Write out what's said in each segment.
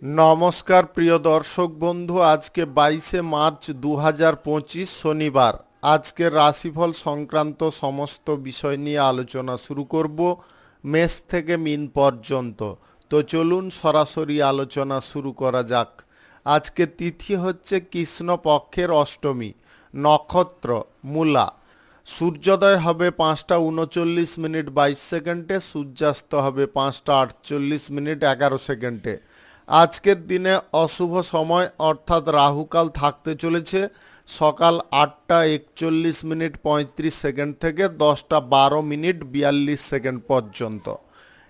নমস্কার প্রিয় দর্শক বন্ধু, আজকে 22 মার্চ 2025 শনিবার। আজকের রাশিফল সংক্রান্ত সমস্ত বিষয় নিয়ে আলোচনা শুরু করব মেষ থেকে মিন পর্যন্ত। তো চলুন সরাসরি আলোচনা শুরু করা যাক। আজকে তিথি হচ্ছে কৃষ্ণপক্ষের অষ্টমী, নক্ষত্র মূলা, সূর্যোদয় হবে 5টা 39 মিনিট 22 সেকেন্ডে, সূর্যাস্ত হবে 5টা 48 মিনিট 11 সেকেন্ডে। আজকের দিনে অশুভ সময় অর্থাৎ রাহুকাল থাকতে চলেছে সকাল 8টা 41 মিনিট 35 সেকেন্ড থেকে 10টা 12 মিনিট 42 সেকেন্ড পর্যন্ত,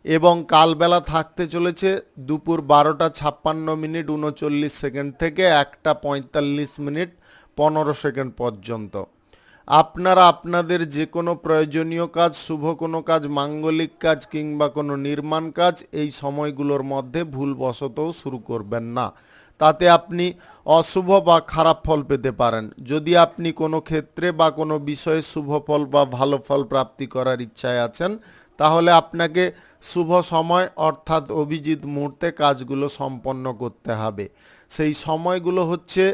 এবং কালবেলা থাকতে চলেছে দুপুর 12টা 56 মিনিট 39 সেকেন্ড থেকে 1টা 45 মিনিট 15 সেকেন্ড পর্যন্ত। আপনারা আপনাদের যে কোনো প্রয়োজনীয় কাজ, শুভ কোনো কাজ, মাঙ্গলিক কাজ কিংবা কোনো নির্মাণ কাজ এই সময়গুলোর মধ্যে ভুলবশতও শুরু করবেন না, তাতে আপনি অশুভ বা খারাপ ফল পেতে পারেন। যদি আপনি কোনো ক্ষেত্রে বা কোনো বিষয়ে শুভ ফল বা ভালো ফল প্রাপ্তি করার ইচ্ছায় আছেন, তাহলে আপনাকে শুভ সময় অর্থাৎ অভিজিৎ মুহূর্তে কাজগুলো সম্পন্ন করতে হবে। সেই সময়গুলো হচ্ছে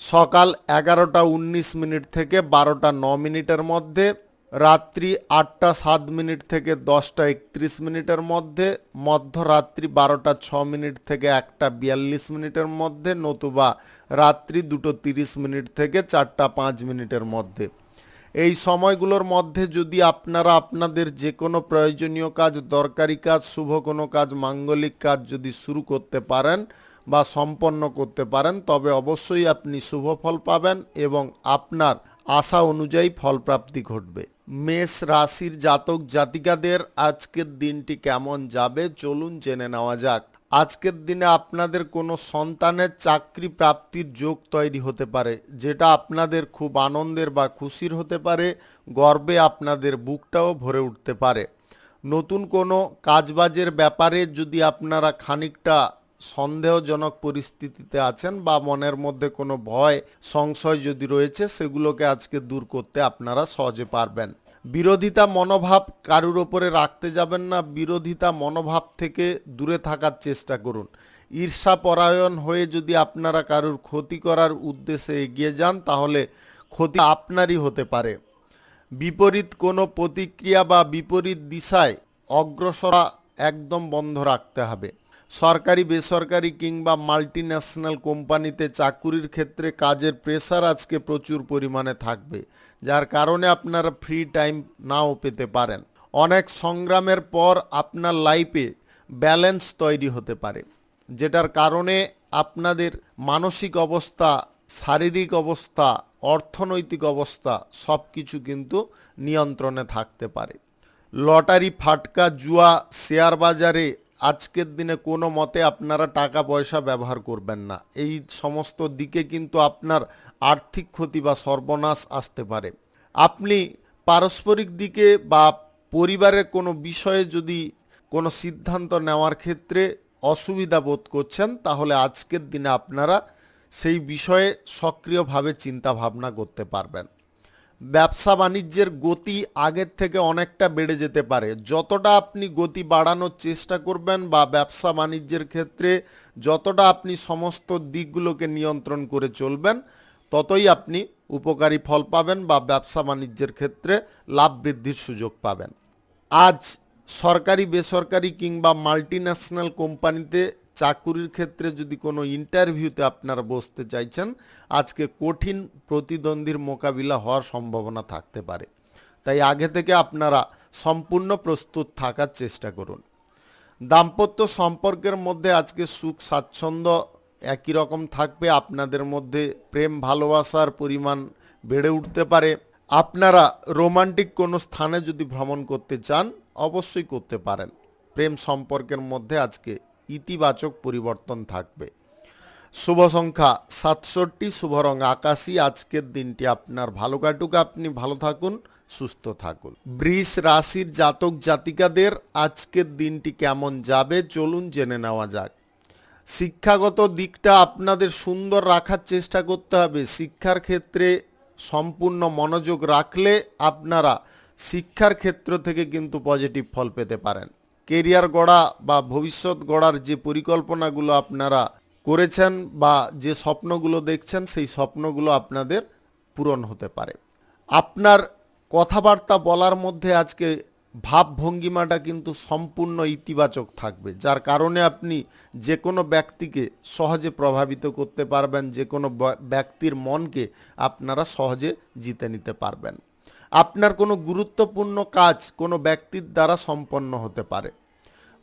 সকাল 11টা 19 মিনিট থেকে 12টা 9 মিনিটের মধ্যে, রাত্রি 8টা 7 মিনিট থেকে 10টা 31 মিনিটের মধ্যে, মধ্যরাত্রি 12টা 6 মিনিট থেকে 1টা 42 মিনিটের মধ্যে, নতুবা রাত্রি 2টো 30 মিনিট থেকে 4টা 5 মিনিটের মধ্যে। এই সময়গুলোর মধ্যে যদি আপনারা আপনাদের যে কোনো প্রয়োজনীয় কাজ, দরকারি কাজ, শুভ কোনো কাজ, মাঙ্গলিক কাজ যদি শুরু করতে পারেন বা সম্পন্ন করতে পারেন, তবে অবশ্যই আপনি শুভ ফল পাবেন এবং আপনার আশা অনুযায়ী ফলপ্রাপ্তি ঘটবে। মেষ রাশির জাতক জাতিকাদের আজকের দিনটি কেমন যাবে চলুন জেনে নেওয়া যাক। আজকের দিনে আপনাদের কোনো সন্তানের চাকরি প্রাপ্তির যোগ তৈরি হতে পারে, যেটা আপনাদের খুব আনন্দের বা খুশির হতে পারে। গর্বে আপনাদের বুকটাও ভরে উঠতে পারে। নতুন কোনো কাজবাজের ব্যাপারে যদি আপনারা খানিকটা সন্দেহজনক পরিস্থিতিতে আছেন বা মনের মধ্যে কোনো ভয় সংশয় যদি রয়েছে, সেগুলোকে আজকে দূর করতে আপনারা সহজে পারবেন। বিরোধিতা মনোভাব কারুর ওপরে রাখতে যাবেন না, বিরোধিতা মনোভাব থেকে দূরে থাকার চেষ্টা করুন। ঈর্ষাপরায়ণ হয়ে যদি আপনারা কারুর ক্ষতি করার উদ্দেশ্যে এগিয়ে যান, তাহলে ক্ষতি আপনারই হতে পারে। বিপরীত কোনো প্রতিক্রিয়া বা বিপরীত দিশায় অগ্রসর একদম বন্ধ রাখতে হবে। সরকারি, বেসরকারি কিংবা মাল্টিন্যাশনাল কোম্পানিতে চাকুরির ক্ষেত্রে কাজের প্রেসার আজকে প্রচুর পরিমাণে থাকবে, যার কারণে আপনারা ফ্রি টাইম নাও পেতে পারেন। অনেক সংগ্রামের পর আপনার লাইফে ব্যালেন্স তৈরি হতে পারে, যেটার কারণে আপনাদের মানসিক অবস্থা, শারীরিক অবস্থা, অর্থনৈতিক অবস্থা সব কিছু কিন্তু নিয়ন্ত্রণে থাকতে পারে। লটারি, ফাটকা, জুয়া, শেয়ার বাজারে আজকের দিনে কোনো মতে আপনারা টাকা পয়সা ব্যবহার করবেন না। এই সমস্ত দিকে কিন্তু আপনার আর্থিক ক্ষতি বা সর্বনাশ আসতে পারে। আপনি পারস্পরিক দিকে বা পরিবারের কোনো বিষয়ে যদি কোনো সিদ্ধান্ত নেওয়ার ক্ষেত্রে অসুবিধা বোধ করছেন, তাহলে আজকের দিনে আপনারা সেই বিষয়ে সক্রিয়ভাবে চিন্তা ভাবনা করতে পারবেন। ব্যবসা বাণিজ্যের গতি আগের থেকে অনেকটা বেড়ে যেতে পারে। যতটা আপনি গতি বাড়ানোর চেষ্টা করবেন বা ব্যবসা বাণিজ্যের ক্ষেত্রে যতটা আপনি সমস্ত দিকগুলোকে নিয়ন্ত্রণ করে চলবেন, ততই আপনি উপকারী ফল পাবেন বা ব্যবসা বাণিজ্যের ক্ষেত্রে লাভ বৃদ্ধির সুযোগ পাবেন। আজ সরকারি, বেসরকারি কিংবা মাল্টিন্যাশনাল কোম্পানিতে চাকুরির ক্ষেত্রে যদি কোনো ইন্টারভিউতে আপনারা বসতে চাইছেন, আজকে কঠিন প্রতিদ্বন্দ্বীর মোকাবিলা হওয়ার সম্ভাবনা থাকতে পারে। তাই আগে থেকে আপনারা সম্পূর্ণ প্রস্তুত থাকার চেষ্টা করুন। দাম্পত্য সম্পর্কের মধ্যে আজকে সুখ স্বাচ্ছন্দ্য একই রকম থাকবে। আপনাদের মধ্যে প্রেম ভালোবাসার পরিমাণ বেড়ে উঠতে পারে। আপনারা রোমান্টিক কোনো স্থানে যদি ভ্রমণ করতে চান, অবশ্যই করতে পারেন। প্রেম সম্পর্কের মধ্যে আজকে ইতিবাচক পরিবর্তন থাকবে। শুভ সংখ্যা 67, শুভ রং আকাশী। আজকের দিনটি আপনার ভালো কাটুক, আপনি ভালো থাকুন, সুস্থ থাকুন। বৃষ রাশির জাতক জাতিকাদের আজকের দিনটি কেমন যাবে চলুন জেনে নেওয়া যাক। শিক্ষাগত দিকটা আপনাদের সুন্দর রাখার চেষ্টা করতে হবে। শিক্ষার ক্ষেত্রে সম্পূর্ণ মনোযোগ রাখলে আপনারা শিক্ষার ক্ষেত্র থেকে কিন্তু পজিটিভ ফল পেতে পারেন। কেরিয়ার গড়া বা ভবিষ্যৎ গড়ার যে পরিকল্পনাগুলো আপনারা করেছেন বা যে স্বপ্নগুলো দেখছেন সেই স্বপ্নগুলো আপনাদের পূরণ হতে পারে। আপনার কথাবার্তা বলার মধ্যে আজকে ভাবভঙ্গিমাটা কিন্তু সম্পূর্ণ ইতিবাচক থাকবে, যার কারণে আপনি যে কোনো ব্যক্তিকে সহজে প্রভাবিত করতে পারবেন, যে কোনো ব্যক্তির মনকে আপনারা সহজে জিতে নিতে পারবেন। আপনার কোনো গুরুত্বপূর্ণ কাজ কোনো ব্যক্তির দ্বারা সম্পন্ন হতে পারে।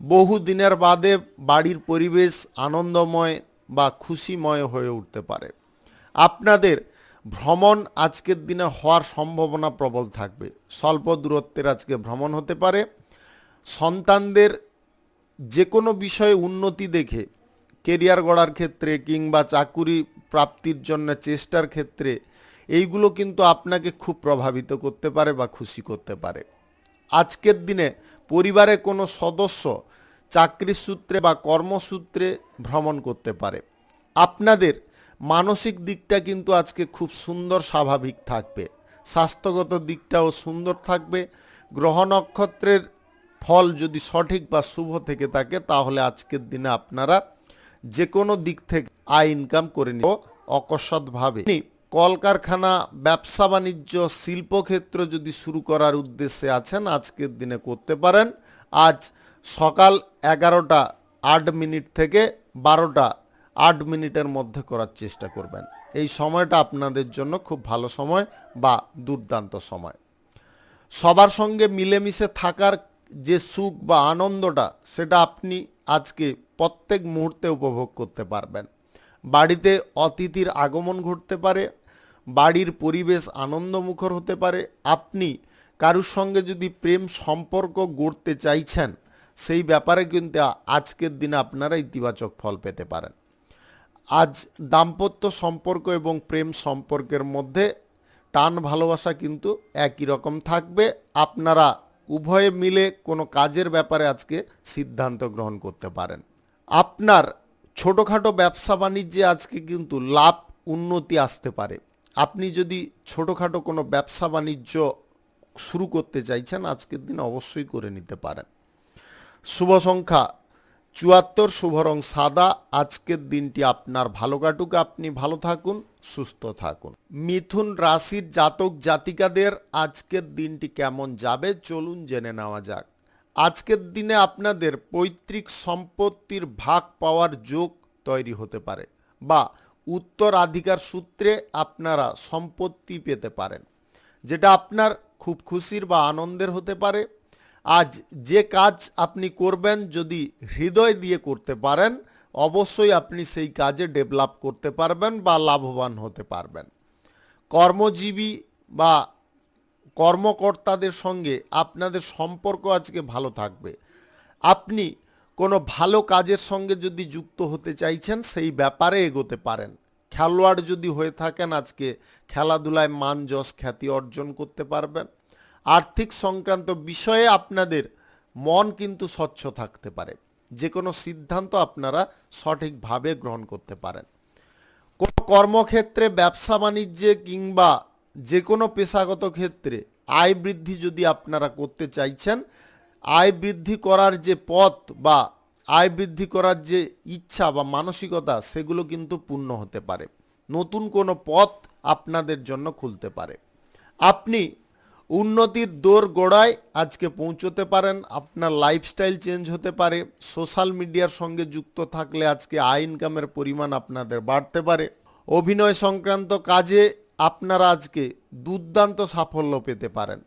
বহু দিনের বাদে বাড়ির পরিবেশ আনন্দময় বা খুশিময় হয়ে উঠতে পারে। আপনাদের ভ্রমণ আজকের দিনে হওয়ার সম্ভাবনা প্রবল থাকবে। স্বল্প দূরত্বের আজকে ভ্রমণ হতে পারে। সন্তানদের যে কোনো বিষয়ে উন্নতি দেখে কেরিয়ার গড়ার ক্ষেত্রে কিংবা চাকুরি প্রাপ্তির জন্য চেষ্টার ক্ষেত্রে এইগুলো কিন্তু আপনাকে খুব প্রভাবিত করতে পারে বা খুশি করতে পারে। আজকের দিনে পরিবারে কোনো সদস্য চাকরির সূত্রে বা কর্মসূত্রে ভ্রমণ করতে পারে। আপনাদের মানসিক দিকটা কিন্তু আজকে খুব সুন্দর স্বাভাবিক থাকবে। স্বাস্থ্যগত দিকটাও সুন্দর থাকবে। গ্রহ নক্ষত্রের ফল যদি সঠিক বা শুভ থেকে থাকে তাহলে আজকের দিনে আপনারা যে কোনো দিক থেকে আয় ইনকাম করে নিও অকস্মাৎভাবে। কলকারখানা, ব্যবসা বাণিজ্য, শিল্পক্ষেত্র যদি শুরু করার উদ্দেশ্যে আছেন আজকের দিনে করতে পারেন। আজ সকাল 11:08 থেকে 12:08 মধ্যে করার চেষ্টা করবেন। এই সময়টা আপনাদের জন্য খুব ভালো সময় বা দুর্দান্ত সময়। সবার সঙ্গে মিলেমিশে থাকার যে সুখ বা আনন্দটা সেটা আপনি আজকে প্রত্যেক মুহূর্তে উপভোগ করতে পারবেন। বাড়িতে অতিথির আগমন ঘটতে পারে। বাড়ির পরিবেশ আনন্দমুখর হতে পারে। আপনি কারুর সঙ্গে যদি প্রেম সম্পর্ক গড়তে চাইছেন সেই ব্যাপারে কিন্তু আজকের দিনে আপনারা ইতিবাচক ফল পেতে পারেন। আজ দাম্পত্য সম্পর্ক এবং প্রেম সম্পর্কের মধ্যে টান ভালোবাসা কিন্তু একই রকম থাকবে। আপনারা উভয়ে মিলে কোনো কাজের ব্যাপারে আজকে সিদ্ধান্ত গ্রহণ করতে পারেন। আপনার ছোটোখাটো ব্যবসা বাণিজ্যে আজকে কিন্তু লাভ উন্নতি আসতে পারে। আপনি যদি ছোটোখাটো কোনো ব্যবসা বাণিজ্য শুরু করতে চাইছেন আজকের দিন অবশ্যই করে নিতে পারেন। শুভ সংখ্যা 74, শুভ রং সাদা। আজকের দিনটি আপনার ভালো কাটুক, আপনি ভালো থাকুন, সুস্থ থাকুন। মিথুন রাশির জাতক জাতিকাদের আজকের দিনটি কেমন যাবে চলুন জেনে নেওয়া যাক। আজকের দিনে আপনাদের পৈতৃক সম্পত্তির ভাগ পাওয়ার যোগ তৈরি হতে পারে বা উত্তরাধিকার সূত্রে আপনারা সম্পত্তি পেতে পারেন, যেটা আপনার খুব খুশির বা আনন্দের হতে পারে। আজ যে কাজ আপনি করবেন যদি হৃদয় দিয়ে করতে পারেন অবশ্যই আপনি সেই কাজে ডেভেলপ করতে পারবেন বা লাভবান হতে পারবেন। কর্মজীবী বা কর্মকর্তাদের সঙ্গে আপনাদের সম্পর্ক আজকে ভালো থাকবে। আপনি কোনো ভালো কাজের সঙ্গে যদি যুক্ত হতে চাইছেন সেই ব্যাপারে এগোতে পারেন। খেলোয়াড় যদি হয়ে থাকেন আজকে খেলাধুলায় মান যশ খ্যাতি অর্জন করতে পারবেন। আর্থিক সংক্রান্ত বিষয়ে আপনাদের মন কিন্তু স্বচ্ছ থাকতে পারে। যে কোনো সিদ্ধান্ত আপনারা সঠিকভাবে গ্রহণ করতে পারেন। কোনো কর্মক্ষেত্রে, ব্যবসা বাণিজ্যে কিংবা যে কোনো পেশাগত ক্ষেত্রে আয় বৃদ্ধি যদি আপনারা করতে চাইছেন, আয় বৃদ্ধি করার যে পথ বা আয় বৃদ্ধি করার যে ইচ্ছা বা মানসিকতা সেগুলো কিন্তু পূর্ণ হতে পারে। নতুন কোনো পথ আপনাদের জন্য খুলতে পারে। আপনি উন্নতির দোর গোড়ায় আজকে পৌঁছতে পারেন। আপনার লাইফস্টাইল চেঞ্জ হতে পারে। সোশ্যাল মিডিয়ার সঙ্গে যুক্ত থাকলে আজকে আয় ইনকামের পরিমাণ আপনাদের বাড়তে পারে। অভিনয় সংক্রান্ত কাজে আপনারা আজকে দুর্দান্ত সাফল্য পেতে পারেন।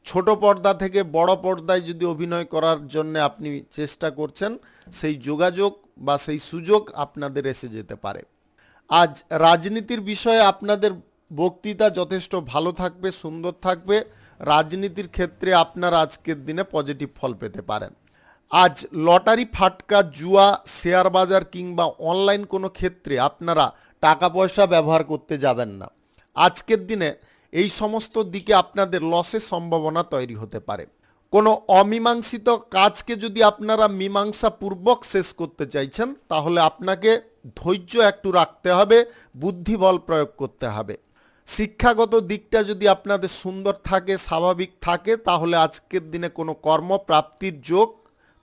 ছোট পর্দা থেকে বড় পর্দায় যদি অভিনয় করার জন্য আপনি চেষ্টা করছেন সেই যোগাযোগ বা সেই সুযোগ আপনাদের এসে যেতে পারে। আজ রাজনীতির বিষয়ে আপনাদের বক্তৃতা যথেষ্ট ভালো থাকবে, সুন্দর থাকবে। রাজনীতির ক্ষেত্রে আপনারা আজকের দিনে পজিটিভ ফল পেতে পারেন। আজ লটারি, ফাটকা, জুয়া, শেয়ার বাজার কিংবা অনলাইন কোনো ক্ষেত্রে আপনারা টাকা পয়সা ব্যবহার করতে যাবেন না। আজকের দিনে এই সমস্ত দিকে আপনাদের লসের সম্ভাবনা তৈরি হতে পারে। কোনো অমীমাংসিত কাজকে যদি আপনারা মীমাংসাপূর্বক শেষ করতে চাইছেন তাহলে আপনাকে ধৈর্য একটু রাখতে হবে, বুদ্ধিবল প্রয়োগ করতে হবে। শিক্ষাগত দিকটা যদি আপনাদের সুন্দর থাকে, স্বাভাবিক থাকে, তাহলে আজকের দিনে কোনো কর্মপ্রাপ্তির যোগ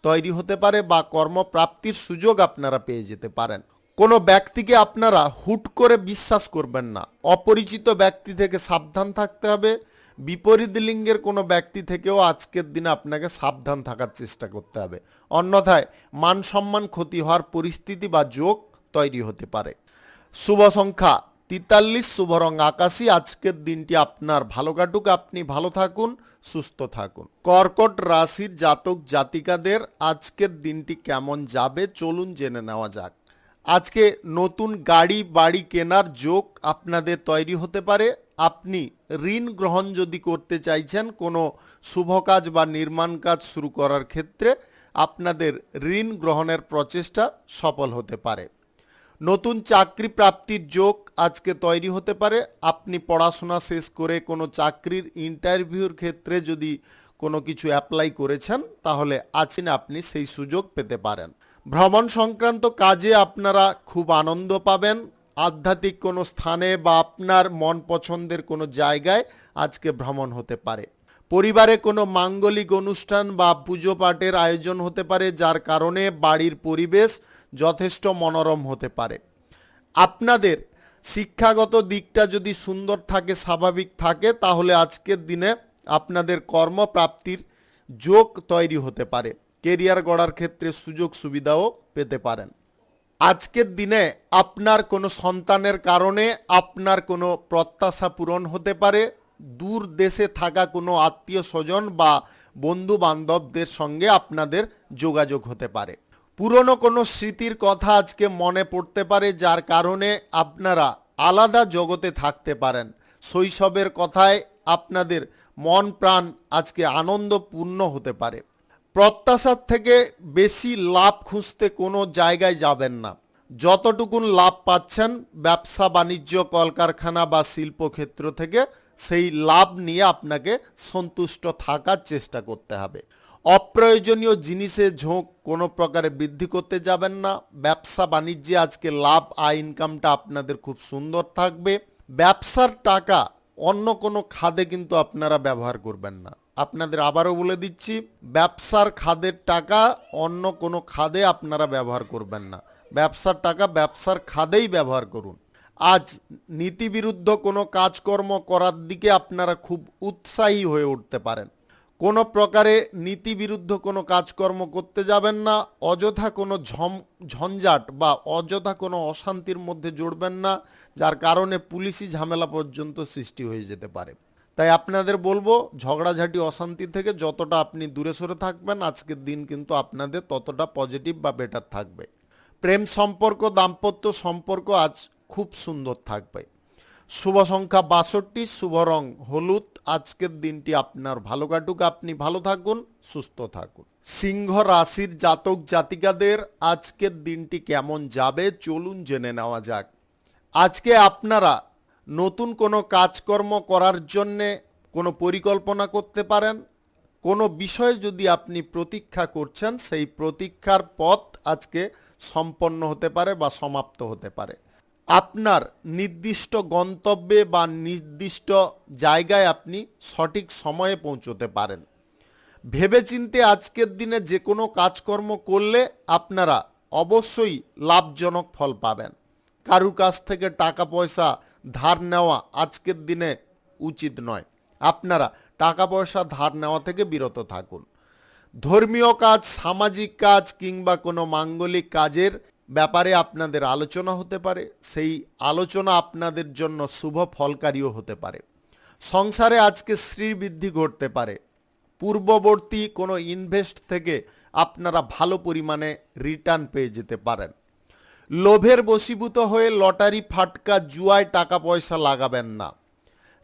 তৈরি হতে পারে বা কর্মপ্রাপ্তির সুযোগ আপনারা পেয়ে যেতে পারেন। কোনো ব্যক্তিকে আপনারা হুট করে বিশ্বাস করবেন না। অপরিচিত ব্যক্তি থেকে সাবধান থাকতে হবে। বিপরীত লিঙ্গের কোনো ব্যক্তি থেকেও আজকের দিনে আপনাকে সাবধান থাকার চেষ্টা করতে হবে, অন্যথায় মান সম্মান ক্ষতি হওয়ার পরিস্থিতি বা যোগ তৈরি হতে পারে। শুভ সংখ্যা 43, শুভ রং আকাশী। আজকের দিনটি আপনার ভালো কাটুক, আপনি ভালো থাকুন, সুস্থ থাকুন। কর্কট রাশির জাতক জাতিকাদের আজকের দিনটি কেমন যাবে চলুন জেনে নেওয়া যাক। আজকে নতুন গাড়ি বাড়ি কেনার যোগ আপনাদের তৈরি হতে পারে। আপনি ঋণ গ্রহণ যদি করতে চাইছেন, কোনো শুভ কাজ বা নির্মাণ কাজ শুরু করার ক্ষেত্রে আপনাদের ঋণ গ্রহণের প্রচেষ্টা সফল হতে পারে। নতুন চাকরি প্রাপ্তির যোগ আজকে তৈরি হতে পারে। আপনি পড়াশোনা শেষ করে কোনো চাকরির ইন্টারভিউর ক্ষেত্রে যদি কোনো কিছু অ্যাপ্লাই করেছেন, তাহলে আজকে আপনি সেই সুযোগ পেতে পারেন। ভ্রমণ সংক্রান্ত কাজে আপনারা খুব আনন্দ পাবেন। আধ্যাত্মিক কোনো স্থানে বা আপনার মন পছন্দের কোনো জায়গায় আজকে ভ্রমণ হতে পারে। পরিবারে কোনো মাঙ্গলিক অনুষ্ঠান বা পুজো পাঠের আয়োজন হতে পারে, যার কারণে বাড়ির পরিবেশ যথেষ্ট মনোরম হতে পারে। আপনাদের শিক্ষাগত দিকটা যদি সুন্দর থাকে, স্বাভাবিক থাকে, তাহলে আজকের দিনে আপনাদের কর্মপ্রাপ্তির যোগ তৈরি হতে পারে। কেরিয়ার গড়ার ক্ষেত্রে সুযোগ সুবিধাও পেতে পারেন। আজকের দিনে আপনার কোনো সন্তানের কারণে আপনার কোনো প্রত্যাশা পূরণ হতে পারে। দূর দেশে থাকা কোনো আত্মীয় স্বজন বা বন্ধু বান্ধবদের সঙ্গে আপনাদের যোগাযোগ হতে পারে। পুরনো কোনো স্মৃতির কথা আজকে মনে পড়তে পারে, যার কারণে আপনারা আলাদা জগতে থাকতে পারেন। শৈশবের কথায় আপনাদের মন প্রাণ আজকে আনন্দপূর্ণ হতে পারে। প্রত্যাশার থেকে বেশি লাভ খুঁজতে কোনো জায়গায় যাবেন না। যতটুকুন লাভ পাচ্ছেন ব্যবসা বাণিজ্য, কলকারখানা বা শিল্পক্ষেত্র থেকে, সেই লাভ নিয়ে আপনাকে সন্তুষ্ট থাকার চেষ্টা করতে হবে। অপ্রয়োজনীয় জিনিসে ঝোঁক কোনো প্রকারে বৃদ্ধি করতে যাবেন না। ব্যবসা বাণিজ্যে আজকে লাভ আয় ইনকামটা আপনাদের খুব সুন্দর থাকবে। ব্যবসার টাকা অন্য কোনো খাদে কিন্তু আপনারা ব্যবহার করবেন না। আপনাদের আবারও বলে দিচ্ছি, ব্যবসার খাদের টাকা অন্য কোনো খাদে আপনারা ব্যবহার করবেন না। ব্যবসার টাকা ব্যবসার খাদেই ব্যবহার করুন। আজ নীতিবিরুদ্ধ কোনো কাজকর্ম করার দিকে আপনারা খুব উৎসাহী হয়ে উঠতে পারেন। কোনো প্রকারে নীতিবিরুদ্ধ কোনো কাজকর্ম করতে যাবেন না। অযথা কোনো ঝঞ্ঝাট বা অযথা কোনো অশান্তির মধ্যে জড়বেন না, যার কারণে পুলিশি ঝামেলা পর্যন্ত সৃষ্টি হয়ে যেতে পারে। তাই আপনাদের বলবো, ঝগড়াঝাটি অশান্তি থেকে যতটা আপনি দূরে সরে থাকবেন, আজকের দিন কিন্তু আপনাদের ততটা পজিটিভ বা বেটার থাকবে। প্রেম সম্পর্ক, দাম্পত্য সম্পর্ক আজ খুব সুন্দর থাকবে। শুভ সংখ্যা 62, শুভ রং হলুদ। আজকের দিনটি আপনার ভালো কাটুক, আপনি ভালো থাকুন, সুস্থ থাকুন। সিংহ রাশির জাতক জাতিকাদের আজকের দিনটি কেমন যাবে চলুন জেনে নেওয়া যাক। আজকে আপনারা নতুন কোনো কাজকর্ম করার জন্যে কোনো পরিকল্পনা করতে পারেন। কোনো বিষয়ে যদি আপনি প্রতীক্ষা করছেন, সেই প্রতীক্ষার পথ আজকে সম্পন্ন হতে পারে বা সমাপ্ত হতে পারে। আপনার নির্দিষ্ট গন্তব্যে বা নির্দিষ্ট জায়গায় আপনি সঠিক সময়ে পৌঁছতে পারেন। ভেবেচিন্তে আজকের দিনে যে কোনো কাজকর্ম করলে আপনারা অবশ্যই লাভজনক ফল পাবেন। কারুর কাছ থেকে টাকা পয়সা ধার নেওয়া আজকের দিনে উচিত নয়। আপনারা টাকা পয়সা ধার নেওয়া থেকে বিরত থাকুন। ধর্মীয় কাজ, সামাজিক কাজ কিংবা কোনো মাঙ্গলিক কাজের ব্যাপারে আপনাদের আলোচনা হতে পারে। সেই আলোচনা আপনাদের জন্য শুভ ফলকারীও হতে পারে। সংসারে আজকে শ্রীবৃদ্ধি ঘটতে পারে। পূর্ববর্তী কোনো ইনভেস্ট থেকে আপনারা ভালো পরিমাণে রিটার্ন পেয়ে যেতে পারেন। লোভের বশীভূত হয়ে লটারি, ফাটকা, জুয়ায় টাকা পয়সা লাগাবেন না।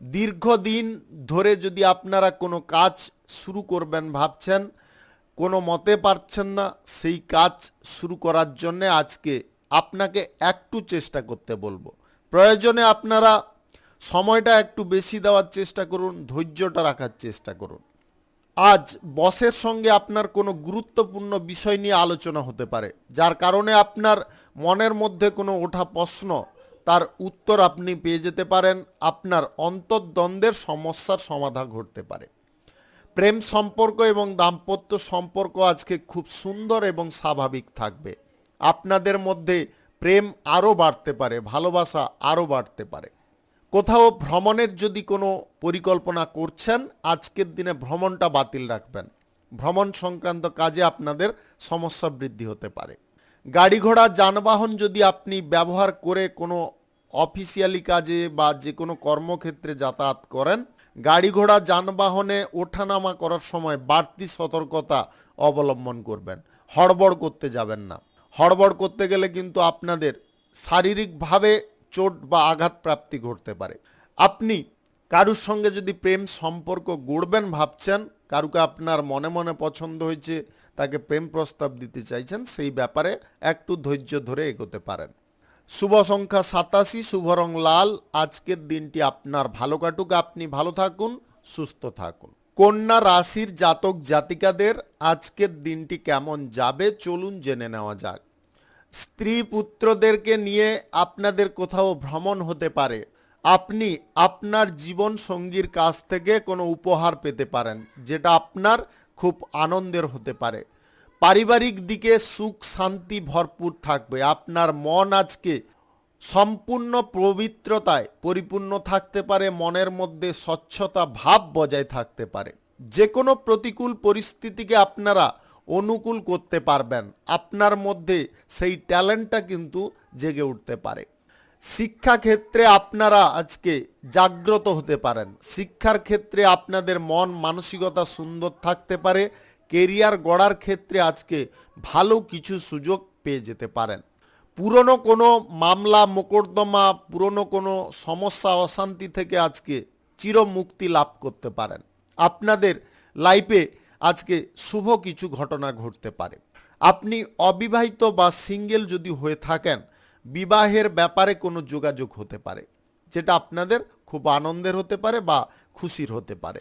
দীর্ঘদিন ধরে যদি আপনারা কোনো কাজ শুরু করবেন ভাবছেন, কোনো মতে পারছেন না, সেই কাজ শুরু করার জন্যে আজকে আপনাকে একটু চেষ্টা করতে বলবো। প্রয়োজনে আপনারা সময়টা একটু বেশি দেওয়ার চেষ্টা করুন, ধৈর্যটা রাখার চেষ্টা করুন। আজ বসের সঙ্গে আপনার কোনো গুরুত্বপূর্ণ বিষয় নিয়ে আলোচনা হতে পারে, যার কারণে আপনার মনের মধ্যে কোনো ওঠা প্রশ্ন, তার উত্তর আপনি পেয়ে যেতে পারেন। আপনার অন্তর্দ্বন্দ্বের সমস্যার সমাধান ঘটতে পারে। প্রেম সম্পর্ক এবং দাম্পত্য সম্পর্ক আজকে খুব সুন্দর এবং স্বাভাবিক থাকবে। আপনাদের মধ্যে প্রেম আরও বাড়তে পারে, ভালোবাসা আরও বাড়তে পারে। কোথাও ভ্রমণের যদি কোনো পরিকল্পনা করছেন, আজকের দিনে ভ্রমণটা বাতিল রাখবেন। ভ্রমণ সংক্রান্ত কাজে আপনাদের সমস্যা বৃদ্ধি হতে পারে। গাড়ি ঘোড়া যানবাহন যদি আপনি ব্যবহার করে কোনো অফিসিয়ালি কাজে বা যে কোনো কর্মক্ষেত্রে যাতায়াত করেন, গাড়ি ঘোড়া যানবাহনে ওঠানামা করার সময় বাড়তি সতর্কতা অবলম্বন করবেন। হড়বড় করতে যাবেন না। হড়বড় করতে গেলে কিন্তু আপনাদের শারীরিকভাবে চোট বা আঘাত প্রাপ্তি ঘটতে পারে। আপনি কারুর সঙ্গে যদি প্রেম সম্পর্ক গড়বেন ভাবছেন, কারুকে আপনার মনে মনে পছন্দ হয়েছে, তাকে প্রেম প্রস্তাব দিতে চাইছেন, সেই ব্যাপারে একটু ধৈর্য ধরে এগোতে পারেন। শুভ সংখ্যা 87, শুভ রং লাল। আজকের দিনটি আপনার ভালো কাটুক, আপনি ভালো থাকুন, সুস্থ থাকুন। কন্যা রাশির জাতক জাতিকাদের আজকের দিনটি কেমন যাবে চলুন জেনে নেওয়া যাক। স্ত্রী পুত্রদেরকে নিয়ে আপনাদের কোথাও ভ্রমণ হতে পারে। আপনি আপনার জীবন সঙ্গীর কাছ থেকে কোনো উপহার পেতে পারেন, যেটা আপনার খুব আনন্দের হতে পারে। পারিবারিক দিকে সুখ শান্তি ভরপুর থাকবে। আপনার মন আজকে সম্পূর্ণ পবিত্রতায় পরিপূর্ণ থাকতে পারে। মনের মধ্যে স্বচ্ছতা ভাব বজায় থাকতে পারে। যে কোনো প্রতিকূল পরিস্থিতিকে আপনারা অনুকূল করতে পারবেন। আপনার মধ্যে সেই ট্যালেন্টটা কিন্তু জেগে উঠতে পারে। শিক্ষাক্ষেত্রে আপনারা আজকে জাগ্রত হতে পারেন। শিক্ষার ক্ষেত্রে আপনাদের মন মানসিকতা সুন্দর থাকতে পারে। কেরিয়ার গড়ার ক্ষেত্রে আজকে ভালো কিছু সুযোগ পেয়ে যেতে পারেন। পুরনো কোনো মামলা মোকদ্দমা, পুরনো কোনো সমস্যা অশান্তি থেকে আজকে চিরমুক্তি লাভ করতে পারেন। আপনাদের লাইফে আজকে শুভ কিছু ঘটনা ঘটতে পারে। আপনি অবিবাহিত বা সিঙ্গেল যদি হয়ে থাকেন, বিবাহের ব্যাপারে কোনো যোগাযোগ হতে পারে, যেটা আপনাদের খুব আনন্দের হতে পারে বা খুশির হতে পারে।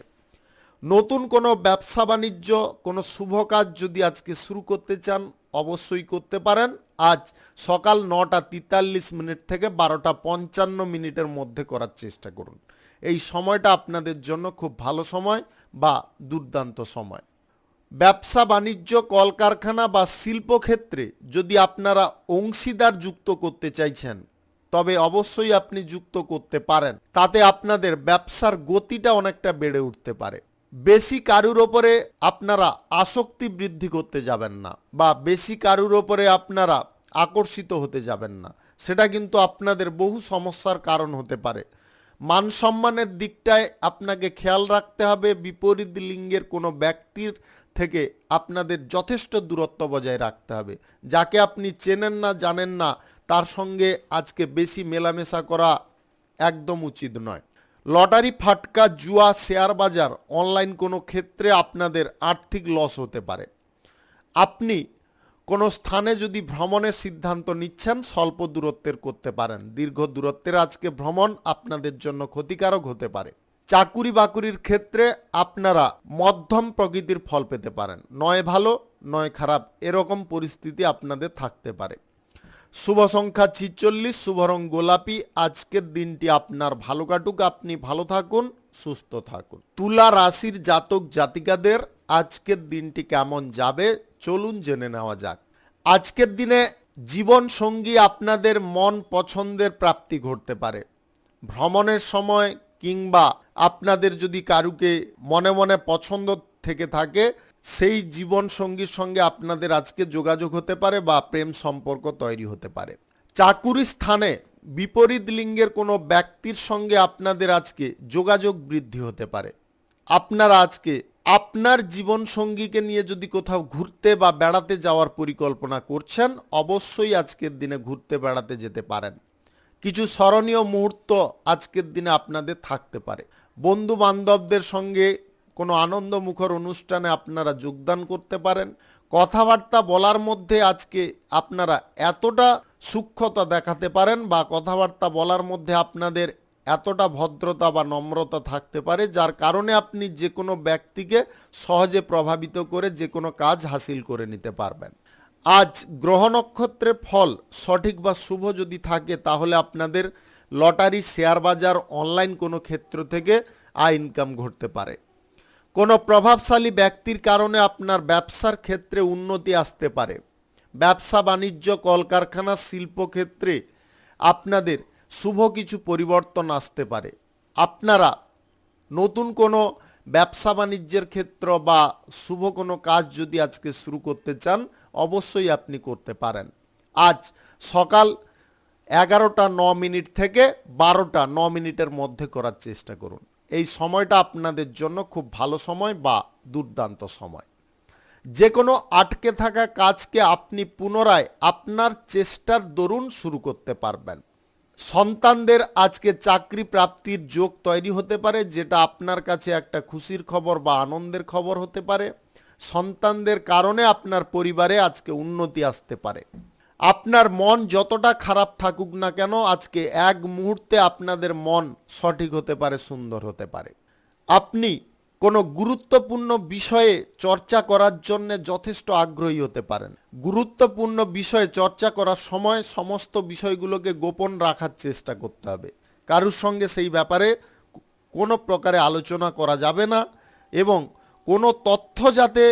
নতুন কোনো ব্যবসা বাণিজ্য, কোনো শুভ কাজ যদি আজকে শুরু করতে চান, অবশ্যই করতে পারেন। আজ সকাল 9:43 থেকে 12:55 মধ্যে করার চেষ্টা করুন। এই সময়টা আপনাদের জন্য খুব ভালো সময় বা দুর্দান্ত সময়। ব্যবসা বাণিজ্য, কলকারখানা বা শিল্পক্ষেত্রে যদি আপনারা অংশীদার যুক্ত করতে চাইছেন, তবে অবশ্যই আপনি যুক্ত করতে পারেন। তাতে আপনাদের ব্যবসার গতিটা অনেকটা বেড়ে উঠতে পারে। বেশি কারুর ওপরে আপনারা আসক্তি বৃদ্ধি করতে যাবেন না, বা বেশি কারুর ওপরে আপনারা আকর্ষিত হতে যাবেন না। সেটা কিন্তু আপনাদের বহু সমস্যার কারণ হতে পারে। মান সম্মানের দিকটায় আপনাকে খেয়াল রাখতে হবে। বিপরীত লিঙ্গের কোনো ব্যক্তির থেকে আপনাদের যথেষ্ট দূরত্ব বজায় রাখতে হবে। যাকে আপনি চেনেন না, জানেন না, তার সঙ্গে আজকে বেশি মেলামেশা করা একদম উচিত নয়। লটারি, ফাটকা, জুয়া, শেয়ার বাজার, অনলাইন কোনো ক্ষেত্রে আপনাদের আর্থিক লস হতে পারে। আপনি কোনো স্থানে যদি ভ্রমণের সিদ্ধান্ত নিচ্ছেন, স্বল্প দূরত্বের করতে পারেন। দীর্ঘ দূরত্বের আজকে ভ্রমণ আপনাদের জন্য ক্ষতিকারক হতে পারে। চাকুরি বাকুরির ক্ষেত্রে আপনারা মধ্যম প্রকৃতির ফল পেতে পারেন। নয় ভালো নয় খারাপ, এরকম পরিস্থিতি আপনাদের থাকতে পারে। শুভ সংখ্যা 46, শুভ রং গোলাপি। আজকের দিনটি আপনার ভালো কাটুক, আপনি ভালো থাকুন, সুস্থ থাকুন। তুলা রাশির জাতক জাতিকাদের আজকের দিনটি কেমন যাবে চলুন জেনে নেওয়া যাক। আজকের দিনে জীবন সঙ্গী আপনাদের মন পছন্দের প্রাপ্তি ঘটতে পারে। ভ্রমণের সময় কিংবা আপনাদের যদি কারুকে মনে মনে পছন্দ থেকে থাকে, সেই জীবন সঙ্গীর সঙ্গে আপনাদের আজকে যোগাযোগ হতে পারে বা প্রেম সম্পর্ক তৈরি হতে পারে। চাকুরি স্থানে বিপরীত লিঙ্গের কোনো ব্যক্তির সঙ্গে আপনাদের আজকে যোগাযোগ বৃদ্ধি হতে পারে। আপনারা আজকে আপনার জীবন সঙ্গীকে নিয়ে যদি কোথাও ঘুরতে বা বেড়াতে যাওয়ার পরিকল্পনা করছেন, অবশ্যই আজকের দিনে ঘুরতে বেড়াতে যেতে পারেন। কিছু স্মরণীয় মুহূর্ত আজকের দিনে আপনাদের থাকতে পারে। বন্ধু বান্ধবদের সঙ্গে কোনো আনন্দমুখর অনুষ্ঠানে আপনারা যোগদান করতে পারেন। কথাবার্তা বলার মধ্যে আজকে আপনারা এতটা সূক্ষ্মতা দেখাতে পারেন বা কথাবার্তা বলার মধ্যে আপনাদের এতটা ভদ্রতা বা নম্রতা থাকতে পারে, যার কারণে আপনি যে কোনো ব্যক্তিকে সহজে প্রভাবিত করে যে কোনো কাজ হাসিল করে নিতে পারবেন। আজ গ্রহ নক্ষত্রের ফল সঠিক বা শুভ যদি থাকে, তাহলে আপনাদের লটারি, শেয়ার বাজার, অনলাইন কোনো ক্ষেত্র থেকে আয় ইনকাম ঘটতে পারে। কোনো প্রভাবশালী ব্যক্তির কারণে আপনার ব্যবসার ক্ষেত্রে উন্নতি আসতে পারে। ব্যবসা বাণিজ্য কলকারখানা শিল্পক্ষেত্রে আপনাদের শুভ কিছু পরিবর্তন আসতে পারে। আপনারা নতুন কোনো ব্যবসা বাণিজ্যের ক্ষেত্র বা শুভ কোনো কাজ যদি আজকে শুরু করতে চান অবশ্যই আপনি করতে পারেন। আজ সকাল 11:09 থেকে 12:09 মধ্যে করার চেষ্টা করুন। এই সময়টা আপনাদের জন্য খুব ভালো সময় বা দুর্দান্ত সময়। যে কোনো আটকে থাকা কাজকে আপনি পুনরায় আপনার চেষ্টার দরুন শুরু করতে পারবেন। সন্তানদের আজকে চাকরি প্রাপ্তির যোগ তৈরি হতে পারে, যেটা আপনার কাছে একটা খুশির খবর বা আনন্দের খবর হতে পারে। সন্তানদের কারণে আপনার পরিবারে আজকে উন্নতি আসতে পারে। আপনার মন যতটা খারাপ থাকুক না কেন আজকে এক মুহূর্তে আপনাদের মন সঠিক হতে পারে, সুন্দর হতে পারে। আপনি কোনো গুরুত্বপূর্ণ বিষয়ে চর্চা করার জন্য যথেষ্ট আগ্রহী হতে পারেন। গুরুত্বপূর্ণ বিষয়ে চর্চা করার সময় সমস্ত বিষয়গুলোকে গোপন রাখার চেষ্টা করতে হবে। কারুর সঙ্গে সেই ব্যাপারে কোনো প্রকারে আলোচনা করা যাবে না এবং কোনো তথ্য যাতে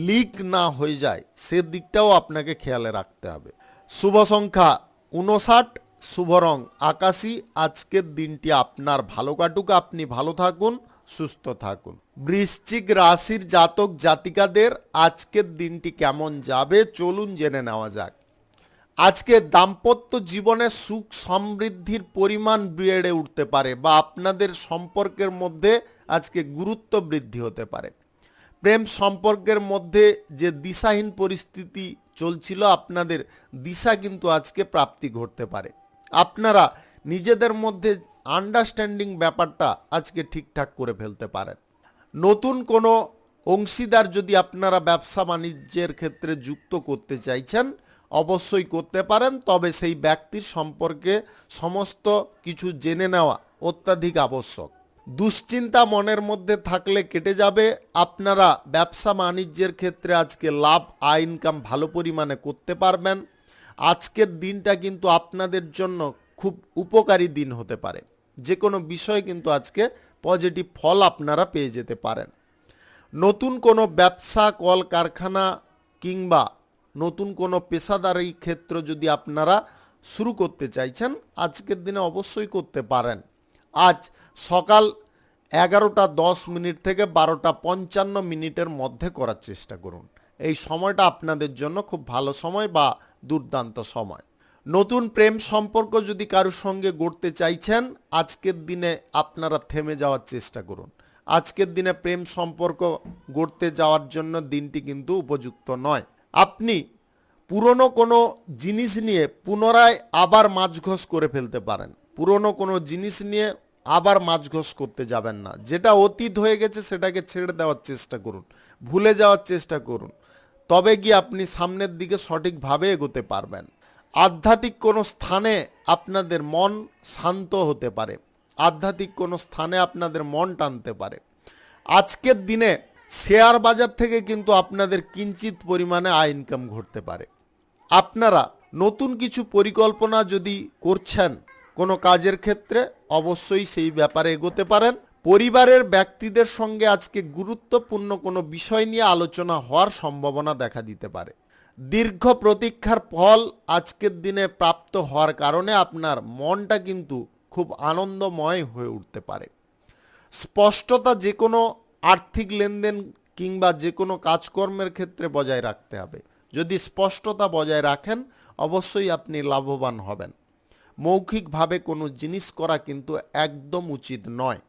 লিক না হয়ে যায় সেদিকটাও আপনাকে খেয়ালে রাখতে হবে। শুভ সংখ্যা 59, শুভ রং আকাশী। আজকের দিনটি আপনার ভালো কাটুক, আপনি ভালো থাকুন, সুস্থ থাকুন। বৃশ্চিক রাশির জাতক জাতিকাদের আজকের দিনটি কেমন যাবে চলুন জেনে নেওয়া যাক। আজকে দাম্পত্য জীবনে সুখ সমৃদ্ধির পরিমাণ বেড়ে উঠতে পারে বা আপনাদের সম্পর্কের মধ্যে আজকে গুরুত্ব বৃদ্ধি হতে পারে। প্রেম সম্পর্কের মধ্যে যে দিশাহীন পরিস্থিতি চলছিল আপনাদের দিশা কিন্তু আজকে প্রাপ্তি ঘটতে পারে। আপনারা নিজেদের মধ্যে আন্ডারস্ট্যান্ডিং ব্যাপারটা আজকে ঠিকঠাক করে ফেলতে পারেন। নতুন কোনো অংশীদার যদি আপনারা ব্যবসা বাণিজ্যের ক্ষেত্রে যুক্ত করতে চাইছেন অবশ্যই করতে পারেন, তবে সেই ব্যক্তির সম্পর্কে সমস্ত কিছু জেনে নেওয়া অত্যাধিক আবশ্যক। দুশ্চিন্তা মনের মধ্যে থাকলে কেটে যাবে। আপনারা ব্যবসা বাণিজ্যের ক্ষেত্রে আজকে লাভ আয় ইনকাম ভালো পরিমাণে করতে পারবেন। আজকের দিনটা কিন্তু আপনাদের জন্য খুব উপকারী দিন হতে পারে। যে কোনো বিষয়ে কিন্তু আজকে পজিটিভ ফল আপনারা পেয়ে যেতে পারেন। নতুন কোনো ব্যবসা কলকারখানা কিংবা নতুন কোনো পেশাদারি ক্ষেত্র যদি আপনারা শুরু করতে চাইছেন আজকের দিনে অবশ্যই করতে পারেন। আজ সকাল 11:10 থেকে 12:55 মধ্যে করার চেষ্টা করুন। এই সময়টা আপনাদের জন্য খুব ভালো সময় বা দুর্দান্ত সময়। নতুন প্রেম সম্পর্ক যদি কারোর সঙ্গে গড়তে চাইছেন আজকের দিনে আপনারা থেমে যাওয়ার চেষ্টা করুন। আজকের দিনে প্রেম সম্পর্ক গড়তে যাওয়ার জন্য দিনটি কিন্তু উপযুক্ত নয়। আপনি পুরনো কোনো জিনিস নিয়ে পুনরায় আবার মাঝঘষ করে ফেলতে পারেন। পুরনো কোনো জিনিস নিয়ে আবার মাঝঘষ করতে যাবেন না। যেটা অতীত হয়ে গেছে সেটাকে ছেড়ে দেওয়ার চেষ্টা করুন, ভুলে যাওয়ার চেষ্টা করুন, তবে গিয়ে আপনি সামনের দিকে সঠিকভাবে এগোতে পারবেন। আধ্যাত্মিক কোনো স্থানে আপনাদের মন শান্ত হতে পারে, আধ্যাত্মিক কোনো স্থানে আপনাদের মন টানতে পারে। আজকের দিনে শেয়ার বাজার থেকে কিন্তু আপনাদের কিঞ্চিত পরিমাণে আয় ইনকাম ঘটতে পারে। আপনারা নতুন কিছু পরিকল্পনা যদি করছেন কোনো কাজের ক্ষেত্রে অবশ্যই সেই ব্যাপারে এগোতে পারেন। পরিবারের ব্যক্তিদের সঙ্গে আজকে গুরুত্বপূর্ণ কোনো বিষয় নিয়ে আলোচনা হওয়ার সম্ভাবনা দেখা দিতে পারে। দীর্ঘ প্রতীক্ষার ফল আজকের দিনে প্রাপ্ত হওয়ার কারণে আপনার মনটা কিন্তু খুব আনন্দময় হয়ে উঠতে পারে। স্পষ্টতা যে কোনো আর্থিক লেনদেন কিংবা যে কোনো কাজকর্মের ক্ষেত্রে বজায় রাখতে হবে। যদি স্পষ্টতা বজায় রাখেন অবশ্যই আপনি লাভবান হবেন। মৌখিকভাবে কোনো জিনিস করা কিন্তু একদম উচিত নয়।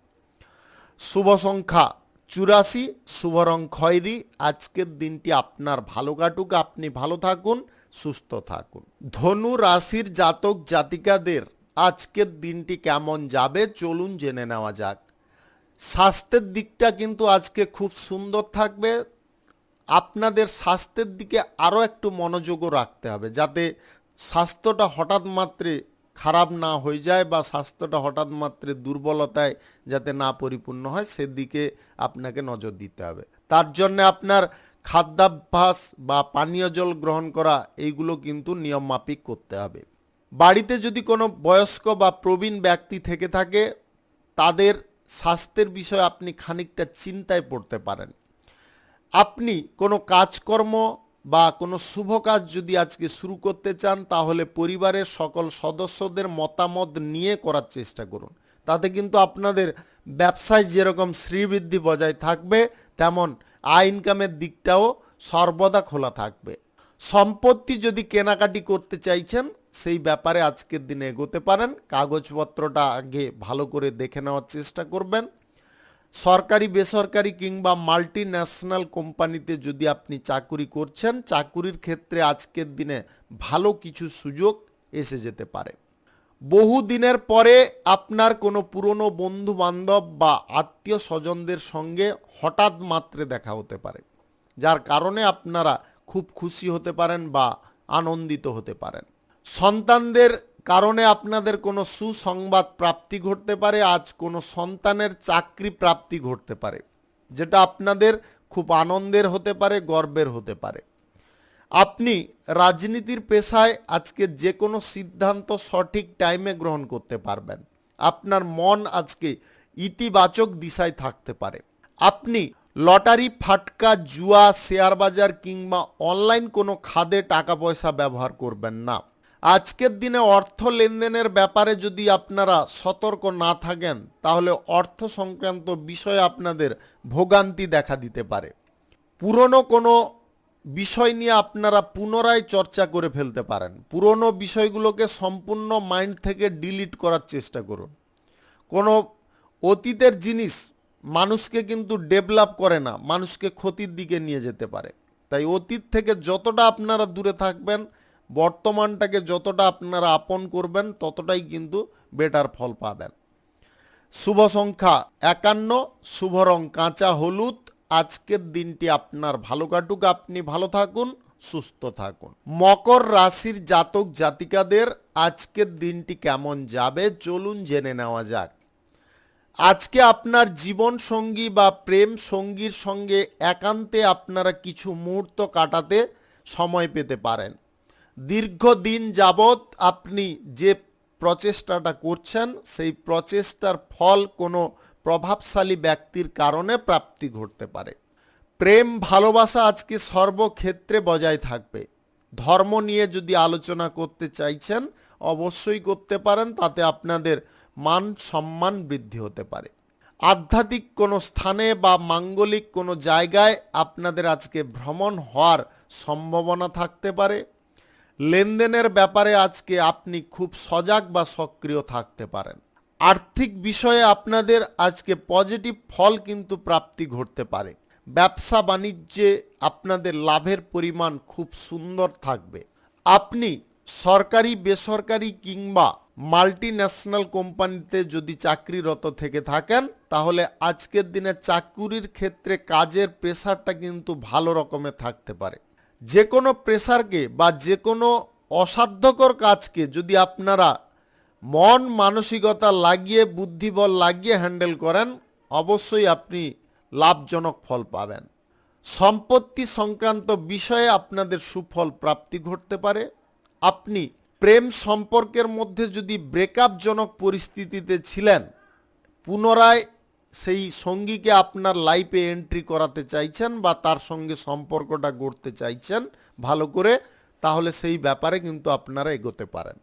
শুভ সংখ্যা 84, শুভ রং খয়েরি। আজকের দিনটি আপনার ভালো কাটুক, আপনি ভালো থাকুন, সুস্থ থাকুন। ধনু রাশির জাতক জাতিকাদের আজকের দিনটি কেমন যাবে চলুন জেনে নেওয়া যাক। স্বাস্থ্যের দিকটা কিন্তু আজকে খুব সুন্দর থাকবে। আপনাদের স্বাস্থ্যের দিকে আরও একটু মনোযোগও রাখতে হবে যাতে স্বাস্থ্যটা হঠাৎ মাত্রে খারাপ না হয়ে যায় বা স্বাস্থ্যটা হঠাৎ মাত্রে দুর্বলতায় যাতে না পরিপূর্ণ হয় সেদিকে আপনাকে নজর দিতে হবে। তার জন্য আপনার খাদ্যাভ্যাস বা পানীয় জল গ্রহণ করা এইগুলো কিন্তু নিয়ম মাফিক করতে হবে। বাড়িতে যদি কোনো বয়স্ক বা প্রবীণ ব্যক্তি থেকে থাকে তাদের স্বাস্থ্যের বিষয়ে আপনি খানিকটা চিন্তায় পড়তে পারেন। আপনি কোনো কাজকর্ম বা কোনো শুভ কাজ যদি আজকে শুরু করতে চান, তাহলে পরিবারের সকল সদস্যদের মতামত নিয়ে করার চেষ্টা করুন। তাতে কিন্তু আপনাদের ব্যবসায় যেরকম শ্রীবৃদ্ধি বজায় থাকবে, তেমন আয় ইনকামের দিকটাও সর্বদা খোলা থাকবে। সম্পত্তি যদি কেনাকাটি করতে চাইছেন, সেই ব্যাপারে আজকের দিনে এগোতে পারেন। কাগজপত্রটা আগে ভালো করে দেখে নেওয়ার চেষ্টা করবেন। সরকারি, বেসরকারি কিংবা মাল্টি ন্যাশনাল কোম্পানিতে যদি আপনি চাকুরি করছেন, চাকুরির ক্ষেত্রে আজকের দিনে ভালো কিছু সুযোগ এসে যেতে পারে। বহু দিনের পরে আপনার কোনো পুরনো বন্ধু বান্ধব বা আত্মীয় স্বজনদের সঙ্গে হঠাৎ মাত্রে দেখা হতে পারে, যার কারণে আপনারা খুব খুশি হতে পারেন বা আনন্দিত হতে পারেন। সন্তানদের কারণে আপনাদের কোনো সুসংবাদ প্রাপ্তি ঘটতে পারে। আজ কোনো সন্তানের চাকরি প্রাপ্তি ঘটতে পারে, যেটা আপনাদের খুব আনন্দের হতে পারে, গর্বের হতে পারে। আপনি রাজনীতির পেশায় আজকে যে কোনো সিদ্ধান্ত সঠিক টাইমে গ্রহণ করতে পারবেন। আপনার মন আজকে ইতিবাচক দিশায় থাকতে পারে। আপনি লটারি, ফাটকা, জুয়া, শেয়ার বাজার কিংবা অনলাইন কোনো খাদে টাকা পয়সা ব্যবহার করবেন না। আজকের দিনে অর্থ লেনদেনের ব্যাপারে যদি আপনারা সতর্ক না থাকেন, তাহলে অর্থ সংক্রান্ত বিষয়ে আপনাদের ভোগান্তি দেখা দিতে পারে। পুরনো কোনো বিষয় নিয়ে আপনারা পুনরায় চর্চা করে ফেলতে পারেন। পুরনো বিষয়গুলোকে সম্পূর্ণ মাইন্ড থেকে ডিলিট করার চেষ্টা করুন। কোনো অতীতের জিনিস মানুষকে কিন্তু ডেভেলপ করে না, মানুষকে ক্ষতির দিকে নিয়ে যেতে পারে। তাই অতীত থেকে যতটা আপনারা দূরে থাকবেন, বর্তমানটাকে যতটা আপনারা আপন করবেন, ততটাই কিন্তু বেটার ফল পাবেন। শুভ সংখ্যা 51, শুভ রং কাঁচা হলুদ। আজকের দিনটি আপনার ভালো কাটুক, আপনি ভালো থাকুন, সুস্থ থাকুন। মকর রাশির জাতক জাতিকাদের আজকের দিনটি কেমন যাবে, চলুন জেনে নেওয়া যাক। আজকে আপনার জীবন সঙ্গী বা প্রেম সঙ্গীর সঙ্গে একান্তে আপনারা কিছু মুহূর্ত কাটাতে সময় পেতে পারেন। দীর্ঘদিন যাবৎ আপনি যে প্রচেষ্টাটা করছেন, সেই প্রচেষ্টার ফল কোনো প্রভাবশালী ব্যক্তির কারণে প্রাপ্তি ঘটতে পারে। প্রেম ভালোবাসা আজকে সর্বক্ষেত্রে বজায় থাকবে। ধর্ম নিয়ে যদি আলোচনা করতে চাইছেন, অবশ্যই করতে পারেন, তাতে আপনাদের মান সম্মান বৃদ্ধি হতে পারে। আধ্যাত্মিক কোনো স্থানে বা মাঙ্গলিক কোনো জায়গায় আপনাদের আজকে ভ্রমণ হওয়ার সম্ভাবনা থাকতে পারে। লেনদেনের ব্যাপারে আজকে আপনি খুব সজাগ বা সক্রিয় থাকতে পারেন। আর্থিক বিষয়ে আপনাদের আজকে পজিটিভ ফল কিন্তু প্রাপ্তি ঘটতে পারে। ব্যবসা বাণিজ্যে আপনাদের লাভের পরিমাণ খুব সুন্দর থাকবে। আপনি সরকারি, বেসরকারি কিংবা মাল্টি ন্যাশনাল কোম্পানিতে যদি চাকরিরত থেকে থাকেন, তাহলে আজকের দিনে চাকুরির ক্ষেত্রে কাজের প্রেসারটা কিন্তু ভালো রকমের থাকতে পারে। যে কোনো প্রেসারকে বা যে কোনো অসাধ্যকর কাজকে যদি আপনারা মন মানসিকতা লাগিয়ে, বুদ্ধিবল লাগিয়ে হ্যান্ডেল করেন, অবশ্যই আপনি লাভজনক ফল পাবেন। সম্পত্তি সংক্রান্ত বিষয়ে আপনাদের সুফল প্রাপ্তি ঘটতে পারে। আপনি প্রেম সম্পর্কের মধ্যে যদি ব্রেকআপজনক পরিস্থিতিতে ছিলেন, পুনরায় সেই সঙ্গীকে আপনার লাইফে এন্ট্রি করাতে চাইছেন বা তার সঙ্গে সম্পর্কটা গড়তে চাইছেন ভালো করে, তাহলে সেই ব্যাপারে কিন্তু আপনারা এগোতে পারেন।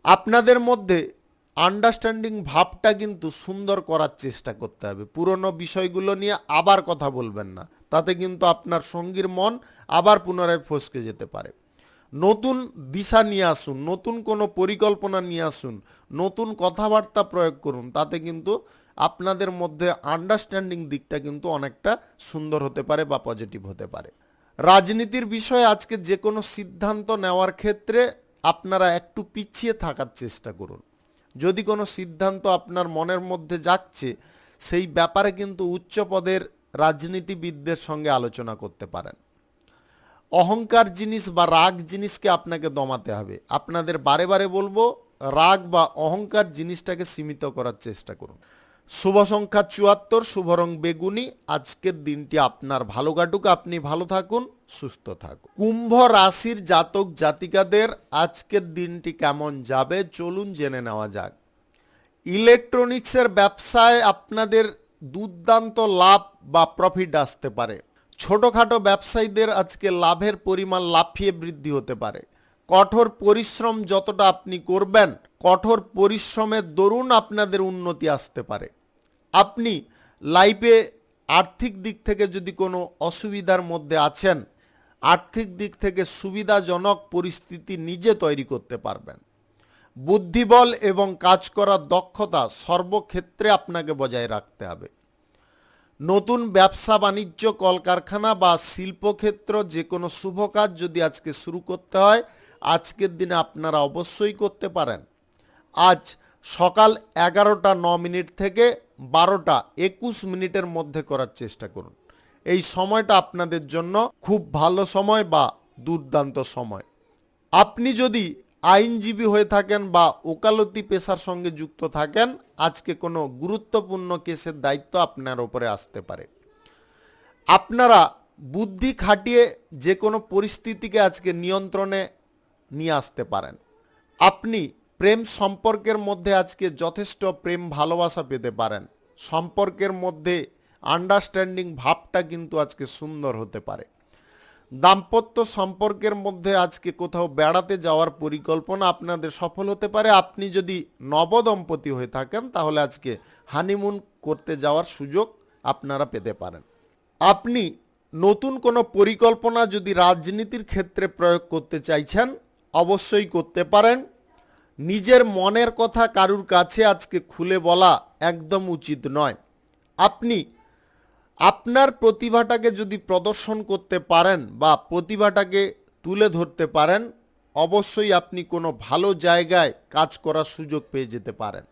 আপনাদের মধ্যে আন্ডারস্ট্যান্ডিং ভাবটা কিন্তু সুন্দর করার চেষ্টা করতে হবে। পুরনো বিষয়গুলো নিয়ে আবার কথা বলবেন না, তাতে কিন্তু আপনার সঙ্গীর মন আবার পুনরায় ফসকে যেতে পারে। নতুন দিশা নিয়ে আসুন, নতুন কোনো পরিকল্পনা নিয়ে আসুন, নতুন কথাবার্তা প্রয়োগ করুন, তাতে কিন্তু আপনাদের মধ্যে আন্ডারস্ট্যান্ডিং দিকটা কিন্তু অনেকটা সুন্দর হতে পারে বা পজিটিভ হতে পারে। রাজনীতির বিষয়ে আজকে যে কোনো সিদ্ধান্ত নেওয়ার ক্ষেত্রে আপনারা একটু পিছিয়ে থাকার চেষ্টা করুন। যদি কোনো সিদ্ধান্ত আপনার মনের মধ্যে যাচ্ছে, সেই ব্যাপারে কিন্তু উচ্চ পদের রাজনীতিবিদদের সঙ্গে আলোচনা করতে পারেন। অহংকার জিনিস বা রাগ জিনিসকে আপনাকে দমাতে হবে। আপনাদের বারে বারে বলবো, রাগ বা অহংকার জিনিসটাকে সীমিত করার চেষ্টা করুন। শুভ সংখ্যা 74, শুভ রং বেগুনি। আজকের দিনটি আপনার ভালো কাটুক, আপনি ভালো থাকুন, সুস্থ থাকুন। কুম্ভ রাশির জাতক জাতিকাদের আজকের দিনটি কেমন যাবে, চলুন জেনে নেওয়া যাক। ইলেকট্রনিক্সের ব্যবসায় আপনাদের দুর্দান্ত লাভ বা প্রফিট আসতে পারে। ছোটখাটো ব্যবসায়ীদের আজকে লাভের পরিমাণ লাফিয়ে বৃদ্ধি হতে পারে। কঠোর পরিশ্রম যতটা আপনি করবেন, কঠোর পরিশ্রমের দরুন আপনাদের উন্নতি আসতে পারে। আপনি লাইফে আর্থিক দিক থেকে যদি কোনো অসুবিধার মধ্যে আছেন, আর্থিক দিক থেকে সুবিধাজনক পরিস্থিতি নিজে তৈরি করতে পারবেন। বুদ্ধিবল এবং কাজ করার দক্ষতা সর্বক্ষেত্রে আপনাকে বজায় রাখতে হবে। নতুন ব্যবসা বাণিজ্য, কলকারখানা বা শিল্পক্ষেত্র যে কোনো শুভ কাজ যদি আজকে শুরু করতে হয়, আজকের দিনে আপনারা অবশ্যই করতে পারেন। আজ সকাল 11:09 থেকে 12:21 মধ্যে করার চেষ্টা করুন। এই সময়টা আপনাদের জন্য খুব ভালো সময় বা দুর্দান্ত সময়। আপনি যদি আইনজীবী হয়ে থাকেন বা ওকালতি পেশার সঙ্গে যুক্ত থাকেন, আজকে কোনো গুরুত্বপূর্ণ কেসের দায়িত্ব আপনার উপরে আসতে পারে। আপনারা বুদ্ধি খাটিয়ে যে কোনো পরিস্থিতিকে আজকে নিয়ন্ত্রণে নিয়ে আসতে পারেন। আপনি প্রেম সম্পর্কের মধ্যে আজকে যথেষ্ট প্রেম ভালোবাসা পেতে পারেন। সম্পর্কের মধ্যে আন্ডারস্ট্যান্ডিং ভাবটা কিন্তু আজকে সুন্দর হতে পারে। দাম্পত্য সম্পর্কের মধ্যে আজকে কোথাও বেড়াতে যাওয়ার পরিকল্পনা আপনাদের সফল হতে পারে। আপনি যদি নবদম্পতি হয়ে থাকেন তাহলে আজকে হানিমুন করতে যাওয়ার সুযোগ আপনারা পেতে পারেন। আপনি নতুন কোনো পরিকল্পনা যদি রাজনীতির ক্ষেত্রে প্রয়োগ করতে চাইছেন, অবশ্যই করতে পারেন। নিজের মনের কথা কারুর কাছে আজকে খুলে বলা একদম উচিত নয়। আপনি আপনার প্রতিভাটাকে যদি প্রদর্শন করতে পারেন বা প্রতিভাটাকে তুলে ধরতে পারেন, অবশ্যই আপনি কোনো ভালো জায়গায় কাজ করার সুযোগ পেয়ে যেতে পারেন।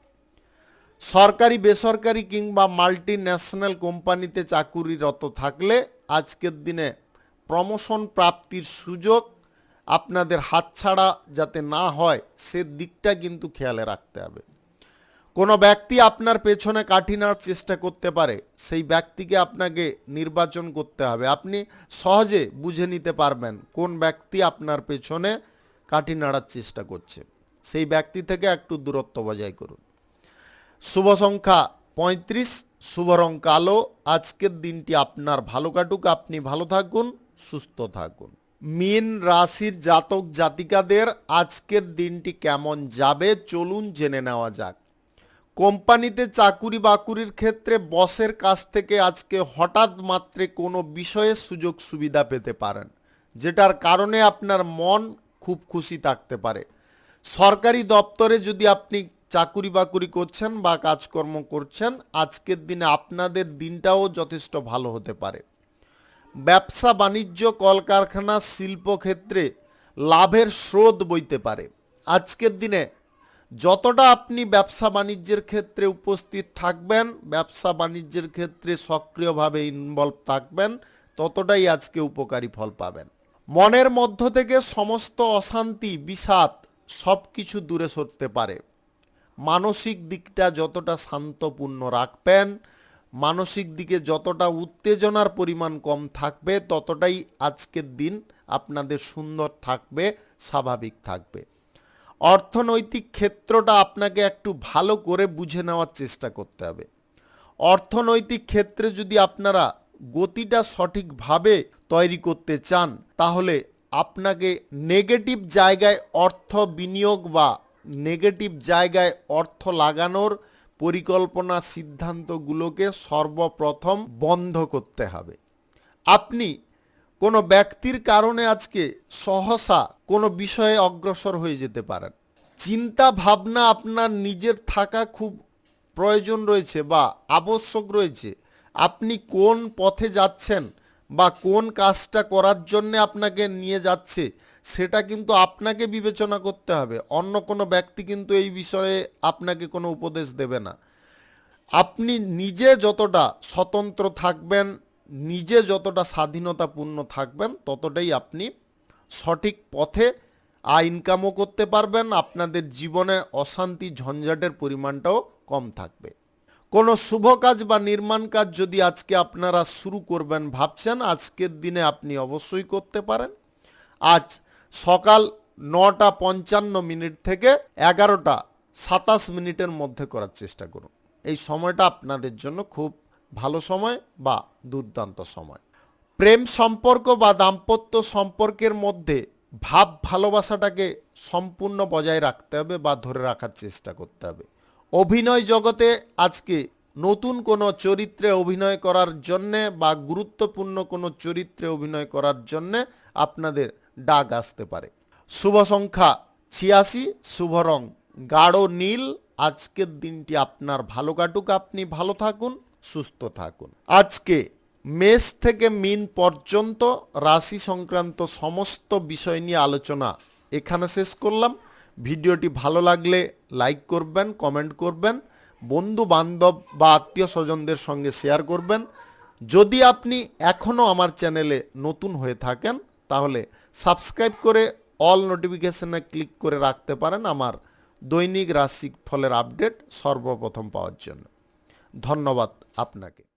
সরকারি, বেসরকারি কিংবা মাল্টি ন্যাশনাল কোম্পানিতে চাকুরিরত থাকলে আজকের দিনে প্রমোশন প্রাপ্তির সুযোগ আপনাদের হাতছাড়া যাতে না হয় সে দিকটা কিন্তু খেয়ালে রাখতে হবে। কোনো ব্যক্তি আপনার পেছনে কাঠি নাড়ার চেষ্টা করতে পারে, সেই ব্যক্তিকে আপনাকে নির্বাচন করতে হবে। আপনি সহজে বুঝে নিতে পারবেন কোন ব্যক্তি আপনার পেছনে কাঠি নাড়ার চেষ্টা করছে। সেই ব্যক্তি থেকে একটু দূরত্ব বজায় করুন। শুভ সংখ্যা 35, শুভ রং কালো। আজকের দিনটি আপনার ভালো কাটুক, আপনি ভালো থাকুন, সুস্থ থাকুন। মীন রাশির জাতক জাতিকাদের আজকের দিনটি কেমন যাবে চলুন জেনে নেওয়া যাক। কোম্পানিতে চাকুরি বাকুরির ক্ষেত্রে বসের কাছ থেকে আজকে হঠাৎ মাত্রে কোনো বিষয়ে সুযোগ সুবিধা পেতে পারেন, যেটার কারণে আপনার মন খুব খুশি থাকতে পারে। সরকারি দপ্তরে যদি আপনি চাকুরি বাকুরি করছেন বা কাজকর্ম করছেন, আজকের দিনে আপনাদের দিনটাও যথেষ্ট ভালো হতে পারে। ব্যবসা বাণিজ্য, কলকারখানা, শিল্পক্ষেত্রে লাভের স্রোত বইতে পারে। আজকের দিনে যতটা আপনি ব্যবসা বাণিজ্যের ক্ষেত্রে উপস্থিত থাকবেন, ব্যবসা বাণিজ্যের ক্ষেত্রে সক্রিয়ভাবে ইনভলভ থাকবেন, ততটাই আজকে উপকারী ফল পাবেন। মনের মধ্য থেকে সমস্ত অশান্তি, বিষাদ সব কিছু দূরে সরতে পারে। মানসিক দিকটা যতটা শান্তপূর্ণ রাখবেন, মানসিক দিকে যতটা উত্তেজনার পরিমাণ কম থাকবে, ততটাই আজকের দিন আপনাদের সুন্দর থাকবে, স্বাভাবিক থাকবে। অর্থনৈতিক ক্ষেত্রটা আপনাকে একটু ভালো করে বুঝে নেওয়ার চেষ্টা করতে হবে। অর্থনৈতিক ক্ষেত্রে যদি আপনারা গতিটা সঠিকভাবে তৈরি করতে চান, তাহলে আপনাকে নেগেটিভ জায়গায় অর্থ বিনিয়োগ বা নেগেটিভ জায়গায় অর্থ লাগানোর পরিকল্পনা, সিদ্ধান্তগুলোকে সর্বপ্রথম বন্ধ করতে হবে। আপনি কোনো ব্যক্তির কারণে আজকে সহসা কোনো বিষয়ে অগ্রসর হয়ে যেতে পারেন। চিন্তা ভাবনা আপনার নিজের থাকা খুব প্রয়োজন রয়েছে বা আবশ্যক রয়েছে। আপনি কোন পথে যাচ্ছেন বা কোন কাজটা করার জন্য আপনাকে নিয়ে যাচ্ছে, সেটা কিন্তু আপনাকে বিবেচনা করতে হবে। অন্য কোনো ব্যক্তি কিন্তু এই বিষয়ে আপনাকে কোনো উপদেশ দেবে না। আপনি নিজে যতটা স্বতন্ত্র থাকবেন, নিজে যতটা স্বাধীনতাপূর্ণ থাকবেন, ততটাই আপনি সঠিক পথে ইনকামও করতে পারবেন। আপনাদের জীবনে অশান্তি, ঝঞ্ঝাটের পরিমাণটাও কম থাকবে। কোনো শুভ কাজ বা নির্মাণ কাজ যদি আজকে আপনারা শুরু করবেন ভাবছেন, আজকের দিনে আপনি অবশ্যই করতে পারেন। আজ সকাল 9:55 থেকে 11:27 মধ্যে করার চেষ্টা করুন। এই সময়টা আপনাদের জন্য খুব ভালো সময় বা দুর্দান্ত সময়। প্রেম সম্পর্ক বা দাম্পত্য সম্পর্কের মধ্যে ভাব ভালোবাসাটাকে সম্পূর্ণ বজায় রাখতে হবে বা ধরে রাখার চেষ্টা করতে হবে। অভিনয় জগতে আজকে নতুন কোনো চরিত্রে অভিনয় করার জন্যে বা গুরুত্বপূর্ণ কোনো চরিত্রে অভিনয় করার জন্যে আপনাদের ডাক আসতে পারে। শুভ সংখ্যা 86, শুভ রং গাঢ় নীল। আজকের দিনটি আপনার ভালো কাটুক, আপনি ভালো থাকুন, সুস্থ থাকুন। আজকে মেষ থেকে মীন পর্যন্ত রাশি সংক্রান্ত সমস্ত বিষয় নিয়ে আলোচনা এখানে শেষ করলাম। ভিডিওটি ভালো লাগলে লাইক করবেন, কমেন্ট করবেন, বন্ধু বান্ধব বা আত্মীয় স্বজনদের সঙ্গে শেয়ার করবেন। যদি আপনি এখনও আমার চ্যানেলে নতুন হয়ে থাকেন তাহলে সাবস্ক্রাইব করে অল নোটিফিকেশনে ক্লিক করে রাখতে পারেন আমার দৈনিক রাশি ফলের আপডেট সর্বপ্রথম পাওয়ার জন্য। ধন্যবাদ আপনাকে।